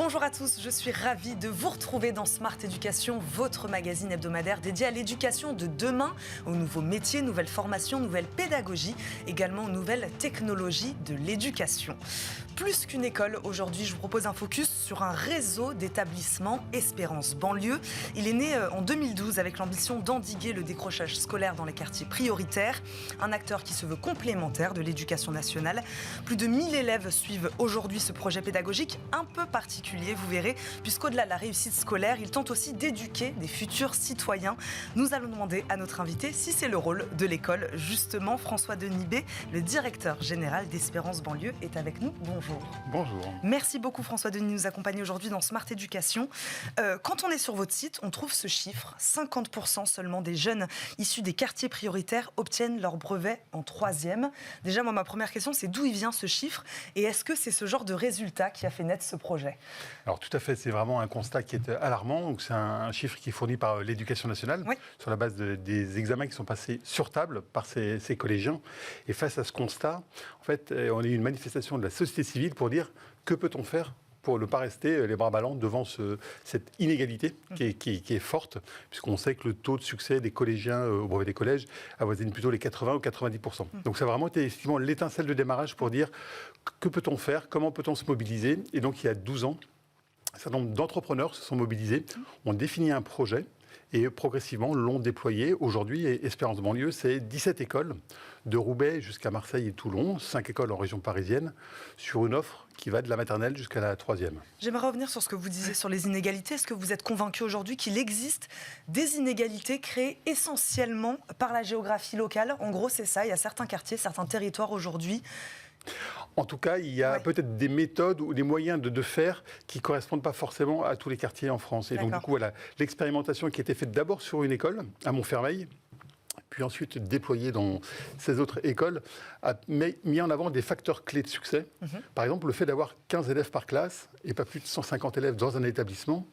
Bonjour à tous, je suis ravie de vous retrouver dans Smart Éducation, votre magazine hebdomadaire dédié à l'éducation de demain, aux nouveaux métiers, nouvelles formations, nouvelles pédagogies, également aux nouvelles technologies de l'éducation. Plus qu'une école, aujourd'hui je vous propose un focus sur un réseau d'établissements Espérance Banlieue. Il est né en 2012 avec l'ambition d'endiguer le décrochage scolaire dans les quartiers prioritaires. Un acteur qui se veut complémentaire de l'éducation nationale. Plus de 1000 élèves suivent aujourd'hui ce projet pédagogique un peu particulier, vous verrez, puisqu'au-delà de la réussite scolaire, il tente aussi d'éduquer des futurs citoyens. Nous allons demander à notre invité si c'est le rôle de l'école. Justement, François Denibé, le directeur général d'Espérance Banlieue, est avec nous. Bonjour. Bonjour. Merci beaucoup François Denis de nous accompagner aujourd'hui dans Smart Éducation. Quand on est sur votre site, on trouve ce chiffre, 50% seulement des jeunes issus des quartiers prioritaires obtiennent leur brevet en 3e. Déjà, moi, ma première question, c'est d'où il vient ce chiffre et est-ce que c'est ce genre de résultat qui a fait naître ce projet ? Alors tout à fait, c'est vraiment un constat qui est alarmant. Donc, c'est un chiffre qui est fourni par l'Éducation nationale, oui, sur la base des examens qui sont passés sur table par ces collégiens. Et face à ce constat, en fait, on a eu une manifestation de la société civile pour dire que peut-on faire pour ne pas rester les bras ballants devant cette inégalité qui est forte, puisqu'on sait que le taux de succès des collégiens au brevet des collèges avoisine plutôt les 80 ou 90%. Donc ça a vraiment été effectivement l'étincelle de démarrage pour dire que peut-on faire, comment peut-on se mobiliser. Et donc il y a 12 ans, un certain nombre d'entrepreneurs se sont mobilisés, ont défini un projet et progressivement l'ont déployé. Aujourd'hui, Espérance Banlieue, c'est 17 écoles, de Roubaix jusqu'à Marseille et Toulon, 5 écoles en région parisienne, sur une offre qui va de la maternelle jusqu'à la 3e. J'aimerais revenir sur ce que vous disiez sur les inégalités. Est-ce que vous êtes convaincu aujourd'hui qu'il existe des inégalités créées essentiellement par la géographie locale ? En gros, c'est ça, il y a certains quartiers, certains territoires aujourd'hui. En tout cas, il y a peut-être des méthodes ou des moyens de faire qui ne correspondent pas forcément à tous les quartiers en France. Et donc, du coup, voilà, l'expérimentation qui a été faite d'abord sur une école, à Montfermeil, puis ensuite déployée dans ces autres écoles, a mis en avant des facteurs clés de succès. Par exemple, le fait d'avoir 15 élèves par classe et pas plus de 150 élèves dans un établissement,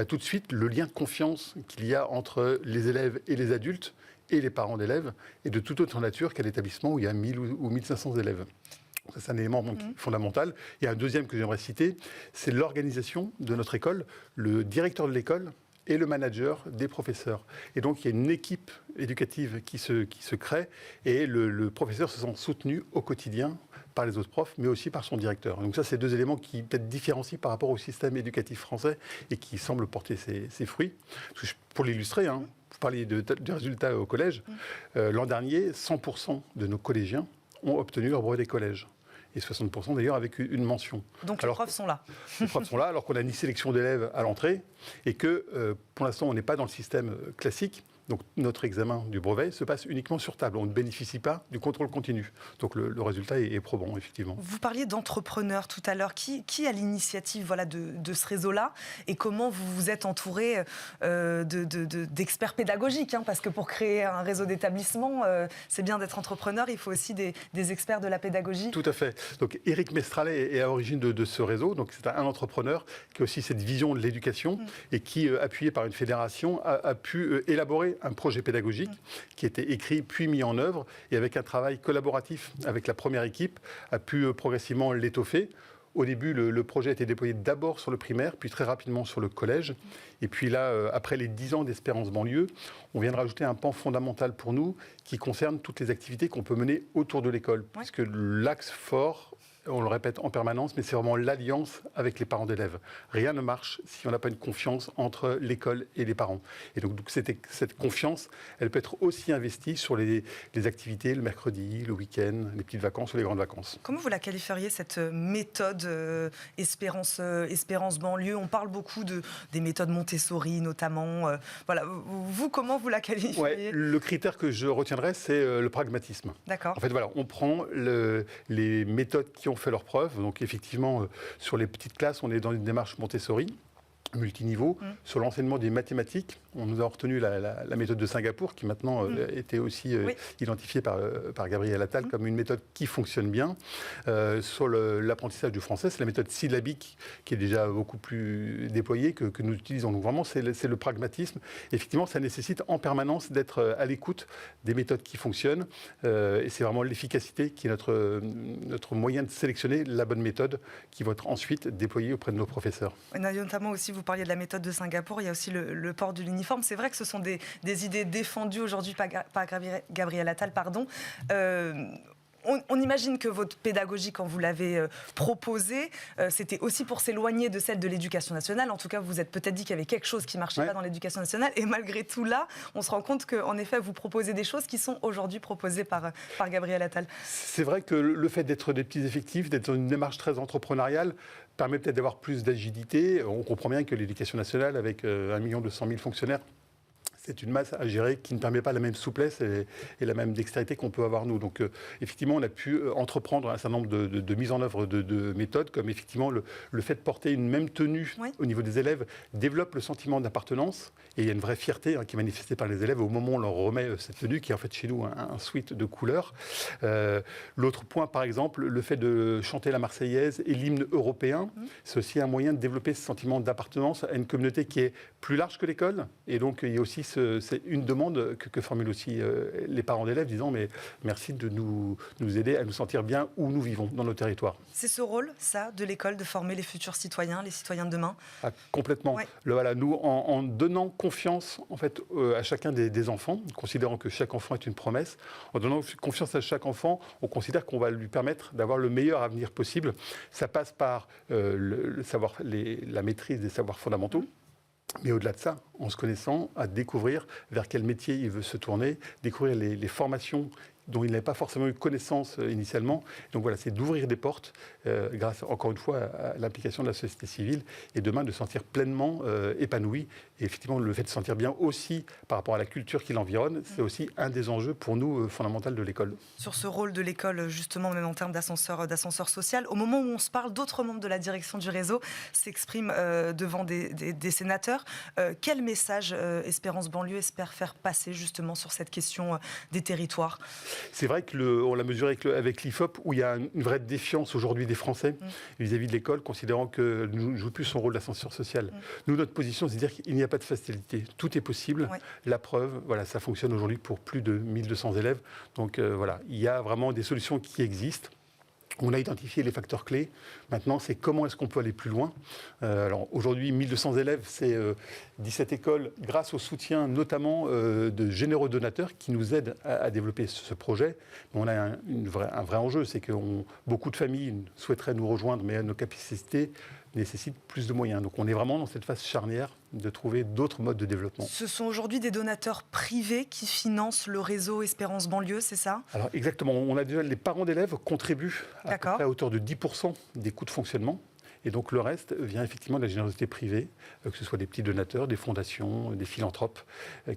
tout de suite, le lien de confiance qu'il y a entre les élèves et les adultes et les parents d'élèves est de toute autre nature qu'à l'établissement où il y a 1000 ou 1500 élèves. Ça, c'est un élément fondamental. Il y a un deuxième que j'aimerais citer, c'est l'organisation de notre école, le directeur de l'école et le manager des professeurs. Et donc, il y a une équipe éducative qui se crée et le professeur se sent soutenu au quotidien par les autres profs, mais aussi par son directeur. Donc ça, c'est deux éléments qui peut-être différencient par rapport au système éducatif français et qui semblent porter ses fruits. Parce que pour l'illustrer, vous parliez du résultat au collège. L'an dernier, 100% de nos collégiens ont obtenu leur brevet des collèges. Et 60% d'ailleurs avec une mention. Donc les profs sont là. Les profs sont là alors qu'on a une sélection d'élèves à l'entrée et que pour l'instant on n'est pas dans le système classique. Donc notre examen du brevet se passe uniquement sur table. On ne bénéficie pas du contrôle continu. Donc le résultat est probant, effectivement. Vous parliez d'entrepreneurs tout à l'heure. Qui a l'initiative de ce réseau-là ? Et comment vous vous êtes entouré d'experts pédagogiques, parce que pour créer un réseau d'établissements, c'est bien d'être entrepreneur, il faut aussi des experts de la pédagogie. Tout à fait. Donc Éric Mestralet est à l'origine de ce réseau. Donc c'est un entrepreneur qui a aussi cette vision de l'éducation et qui, appuyé par une fédération, a pu élaborer un projet pédagogique qui a été écrit puis mis en œuvre et avec un travail collaboratif avec la première équipe a pu progressivement l'étoffer. Au début, le projet a été déployé d'abord sur le primaire, puis très rapidement sur le collège. Et puis là, après les 10 ans d'Espérance Banlieue, on vient de rajouter un pan fondamental pour nous qui concerne toutes les activités qu'on peut mener autour de l'école. Puisque l'axe fort, on le répète en permanence, mais c'est vraiment l'alliance avec les parents d'élèves. Rien ne marche si on n'a pas une confiance entre l'école et les parents. Et donc cette confiance, elle peut être aussi investie sur les activités le mercredi, le week-end, les petites vacances ou les grandes vacances. Comment vous la qualifieriez, cette méthode Espérance Banlieue ? On parle beaucoup des méthodes Montessori, notamment. Voilà. Vous, comment vous la qualifieriez ? Le critère que je retiendrai, c'est le pragmatisme. D'accord. En fait, voilà, on prend les méthodes qui ont fait leurs preuves. Donc, effectivement, sur les petites classes, on est dans une démarche Montessori. multiniveau, sur l'enseignement des mathématiques. On nous a retenu la méthode de Singapour, qui maintenant était aussi identifiée par Gabriel Attal comme une méthode qui fonctionne bien. Sur l'apprentissage du français, c'est la méthode syllabique qui est déjà beaucoup plus déployée que nous utilisons. Donc vraiment, c'est le pragmatisme. Effectivement, ça nécessite en permanence d'être à l'écoute des méthodes qui fonctionnent. Et c'est vraiment l'efficacité qui est notre moyen de sélectionner la bonne méthode qui va être ensuite déployée auprès de nos professeurs. Notamment aussi, vous parliez de la méthode de Singapour, il y a aussi le port de l'uniforme. C'est vrai que ce sont des idées défendues aujourd'hui par Gabriel Attal. On imagine que votre pédagogie, quand vous l'avez proposée, c'était aussi pour s'éloigner de celle de l'éducation nationale. En tout cas, vous vous êtes peut-être dit qu'il y avait quelque chose qui ne marchait pas dans l'éducation nationale. Et malgré tout, là, on se rend compte qu'en effet, vous proposez des choses qui sont aujourd'hui proposées par Gabriel Attal. C'est vrai que le fait d'être des petits effectifs, d'être dans une démarche très entrepreneuriale, permet peut-être d'avoir plus d'agilité. On comprend bien que l'éducation nationale, avec 1 200 000 fonctionnaires, c'est une masse à gérer qui ne permet pas la même souplesse et la même dextérité qu'on peut avoir nous. Donc effectivement, on a pu entreprendre un certain nombre de mises en œuvre de méthodes, comme effectivement le fait de porter une même tenue au niveau des élèves développe le sentiment d'appartenance. Et il y a une vraie fierté qui est manifestée par les élèves au moment où on leur remet cette tenue, qui est en fait chez nous un suite de couleurs. L'autre point, par exemple, le fait de chanter la Marseillaise et l'hymne européen, c'est aussi un moyen de développer ce sentiment d'appartenance à une communauté qui est plus large que l'école. Et donc, il y a aussi c'est une demande que formulent aussi les parents d'élèves, disant mais merci de nous aider à nous sentir bien où nous vivons dans nos territoires. C'est ce rôle, ça, de l'école, de former les futurs citoyens, les citoyens de demain. Complètement. Voilà, nous, en donnant confiance en fait, à chacun des enfants, considérant que chaque enfant est une promesse, en donnant confiance à chaque enfant, on considère qu'on va lui permettre d'avoir le meilleur avenir possible. Ça passe par la maîtrise des savoirs fondamentaux. Mais au-delà de ça, en se connaissant, à découvrir vers quel métier il veut se tourner, découvrir les formations dont il n'avait pas forcément eu connaissance initialement. Donc voilà, c'est d'ouvrir des portes grâce, encore une fois, à l'implication de la société civile et demain de se sentir pleinement épanoui. Et effectivement, le fait de se sentir bien aussi par rapport à la culture qui l'environne, c'est aussi un des enjeux pour nous fondamentaux de l'école. Sur ce rôle de l'école, justement, même en termes d'ascenseur social, au moment où on se parle, d'autres membres de la direction du réseau s'expriment devant des sénateurs. Quel message Espérance Banlieue espère faire passer justement sur cette question des territoires ? C'est vrai qu'on l'a mesuré avec l'IFOP, où il y a une vraie défiance aujourd'hui des Français vis-à-vis de l'école, considérant qu'elle ne joue plus son rôle d'ascenseur social. Nous, notre position, c'est de dire qu'il n'y a pas de facilité. Tout est possible. La preuve, voilà, ça fonctionne aujourd'hui pour plus de 1200 élèves. Donc voilà, il y a vraiment des solutions qui existent. On a identifié les facteurs clés. Maintenant, c'est comment est-ce qu'on peut aller plus loin. Alors aujourd'hui, 1200 élèves, c'est 17 écoles, grâce au soutien notamment de généreux donateurs qui nous aident à développer ce projet. Mais on a un vrai enjeu, c'est que beaucoup de familles souhaiteraient nous rejoindre, mais nos capacités nécessitent plus de moyens. Donc on est vraiment dans cette phase charnière de trouver d'autres modes de développement. Ce sont aujourd'hui des donateurs privés qui financent le réseau Espérance Banlieue, c'est ça ? Alors exactement, on a déjà les parents d'élèves contribuent à peu près à hauteur de 10% des coûts de fonctionnement. Et donc le reste vient effectivement de la générosité privée, que ce soit des petits donateurs, des fondations, des philanthropes,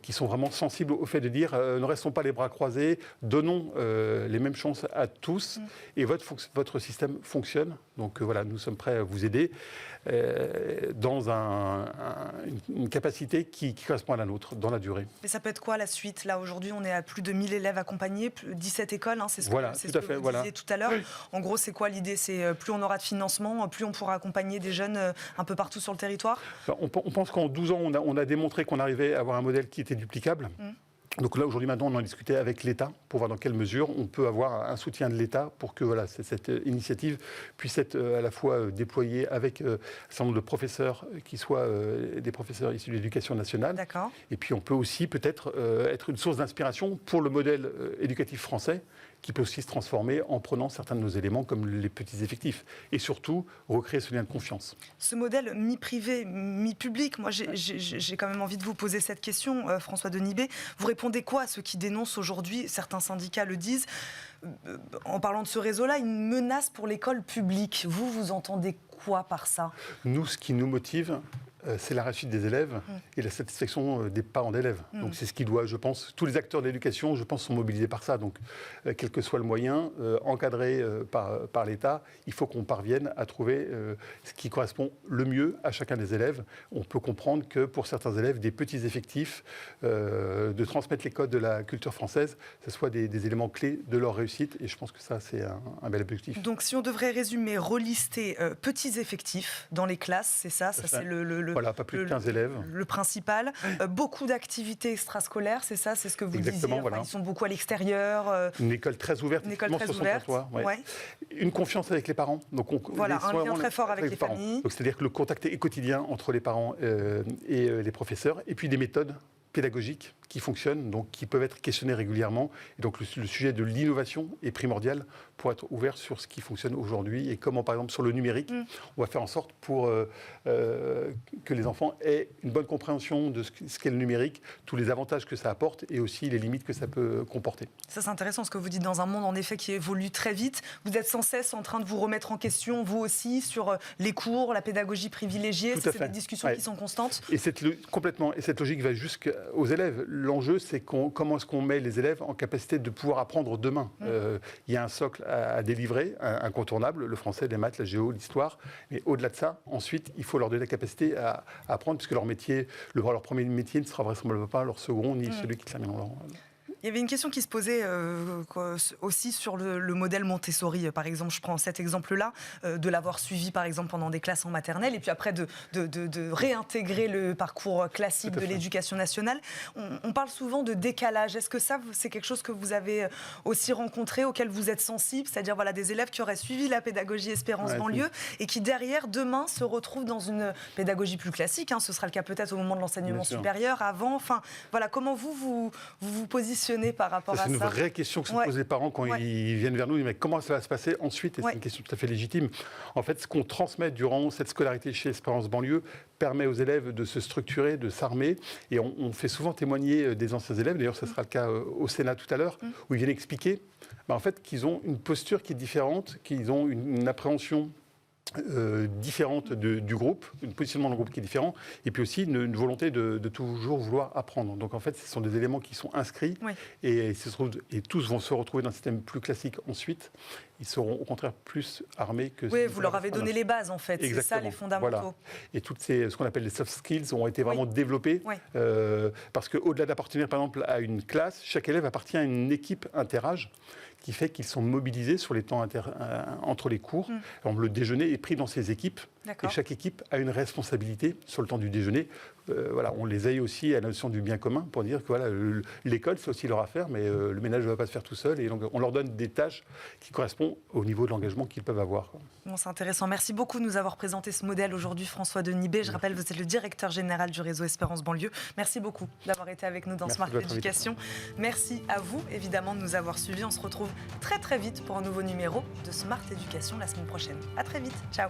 qui sont vraiment sensibles au fait de dire ne restons pas les bras croisés, donnons les mêmes chances à tous et votre système fonctionne. Donc voilà, nous sommes prêts à vous aider dans une capacité qui correspond à la nôtre dans la durée. Et ça peut être quoi la suite ? Là aujourd'hui, on est à plus de 1000 élèves accompagnés, 17 écoles, c'est ce que vous disiez tout à l'heure. Oui. En gros, c'est quoi l'idée ? C'est plus on aura de financement, plus on pourra accompagner des jeunes un peu partout sur le territoire ? On pense qu'en 12 ans, on a démontré qu'on arrivait à avoir un modèle qui était duplicable. Donc là, aujourd'hui, maintenant, on en discutait avec l'État pour voir dans quelle mesure on peut avoir un soutien de l'État pour que voilà, cette initiative puisse être à la fois déployée avec un certain nombre de professeurs qui soient des professeurs issus de l'éducation nationale. D'accord. Et puis on peut aussi peut-être être une source d'inspiration pour le modèle éducatif français qui peut aussi se transformer en prenant certains de nos éléments comme les petits effectifs. Et surtout, recréer ce lien de confiance. Ce modèle mi-privé, mi-public, moi j'ai quand même envie de vous poser cette question, François Denibé. Vous répondez quoi à ceux qui dénoncent aujourd'hui, certains syndicats le disent, en parlant de ce réseau-là, une menace pour l'école publique ? Vous entendez quoi par ça ? Nous, ce qui nous motive, c'est la réussite des élèves et la satisfaction des parents d'élèves. Donc c'est ce qui doit, je pense, tous les acteurs de l'éducation, je pense, sont mobilisés par ça. Donc quel que soit le moyen, encadré par l'État, il faut qu'on parvienne à trouver ce qui correspond le mieux à chacun des élèves. On peut comprendre que pour certains élèves, des petits effectifs, de transmettre les codes de la culture française, ce soit des éléments clés de leur réussite. Et je pense que ça, c'est un bel objectif. Donc si on devrait résumer, relister petits effectifs dans les classes, c'est ça, c'est voilà, pas plus de 15 élèves. Le principal. Beaucoup d'activités extrascolaires, c'est ça, c'est ce que vous Exactement, disiez. voilà. Ils sont beaucoup à l'extérieur. Une école très ouverte, une école très ouverte. Ouais. Une confiance avec les parents. Donc voilà, un lien très fort avec les familles. C'est-à-dire que le contact est quotidien entre les parents et les professeurs. Et puis des méthodes pédagogiques qui fonctionnent, donc qui peuvent être questionnées régulièrement. Et donc le sujet de l'innovation est primordial pour être ouvert sur ce qui fonctionne aujourd'hui et comment, par exemple, sur le numérique, on va faire en sorte pour que les enfants aient une bonne compréhension de ce qu'est le numérique, tous les avantages que ça apporte et aussi les limites que ça peut comporter. Ça, c'est intéressant ce que vous dites dans un monde, en effet, qui évolue très vite. Vous êtes sans cesse en train de vous remettre en question, vous aussi, sur les cours, la pédagogie privilégiée. C'est des discussions qui sont constantes. Et complètement. Et cette logique va jusqu'aux élèves. L'enjeu, c'est comment est-ce qu'on met les élèves en capacité de pouvoir apprendre demain. Il y a un socle à délivrer, incontournable, le français, les maths, la géo, l'histoire. Mais au-delà de ça, ensuite, il faut leur donner la capacité à apprendre, puisque leur métier, leur premier métier ne sera vraisemblablement pas leur second, ni celui qui termineront. Il y avait une question qui se posait aussi sur le modèle Montessori. Par exemple, je prends cet exemple-là, de l'avoir suivi par exemple pendant des classes en maternelle et puis après de réintégrer le parcours classique de l'éducation nationale. On parle souvent de décalage. Est-ce que ça, c'est quelque chose que vous avez aussi rencontré, auquel vous êtes sensible? C'est-à-dire des élèves qui auraient suivi la pédagogie Espérance banlieue et qui derrière, demain, se retrouvent dans une pédagogie plus classique. Ce sera le cas peut-être au moment de l'enseignement supérieur, avant. Enfin, voilà, comment vous positionnez par rapport à ça? C'est une vraie question que se posent les parents quand ils viennent vers nous. Ils disent, mais comment ça va se passer ensuite? Et c'est une question tout à fait légitime. En fait, ce qu'on transmet durant cette scolarité chez Espérance banlieue permet aux élèves de se structurer, de s'armer. Et on fait souvent témoigner des anciens élèves, d'ailleurs ce sera le cas au Sénat tout à l'heure, où ils viennent expliquer en fait, qu'ils ont une posture qui est différente, qu'ils ont une appréhension différente du groupe, un positionnement dans le groupe qui est différent, et puis aussi une volonté de toujours vouloir apprendre. Donc en fait, ce sont des éléments qui sont inscrits et tous vont se retrouver dans un système plus classique ensuite. Ils seront au contraire plus armés que... Oui, vous leur avez donné les bases en fait, c'est ça les fondamentaux. Voilà. Et toutes ce qu'on appelle les soft skills ont été vraiment développés parce qu'au-delà d'appartenir par exemple à une classe, chaque élève appartient à une équipe interâge qui fait qu'ils sont mobilisés sur les temps entre les cours. Le déjeuner est pris dans ces équipes et chaque équipe a une responsabilité sur le temps du déjeuner. On les aille aussi à la notion du bien commun pour dire que l'école, c'est aussi leur affaire, mais le ménage ne va pas se faire tout seul. Et donc, on leur donne des tâches qui correspondent au niveau de l'engagement qu'ils peuvent avoir. Bon, c'est intéressant. Merci beaucoup de nous avoir présenté ce modèle aujourd'hui, François-Denis B. Je rappelle, vous êtes le directeur général du réseau Espérance banlieue. Merci beaucoup d'avoir été avec nous dans Smart Éducation. Merci à vous, évidemment, de nous avoir suivis. On se retrouve très très vite pour un nouveau numéro de Smart Éducation la semaine prochaine. À très vite. Ciao.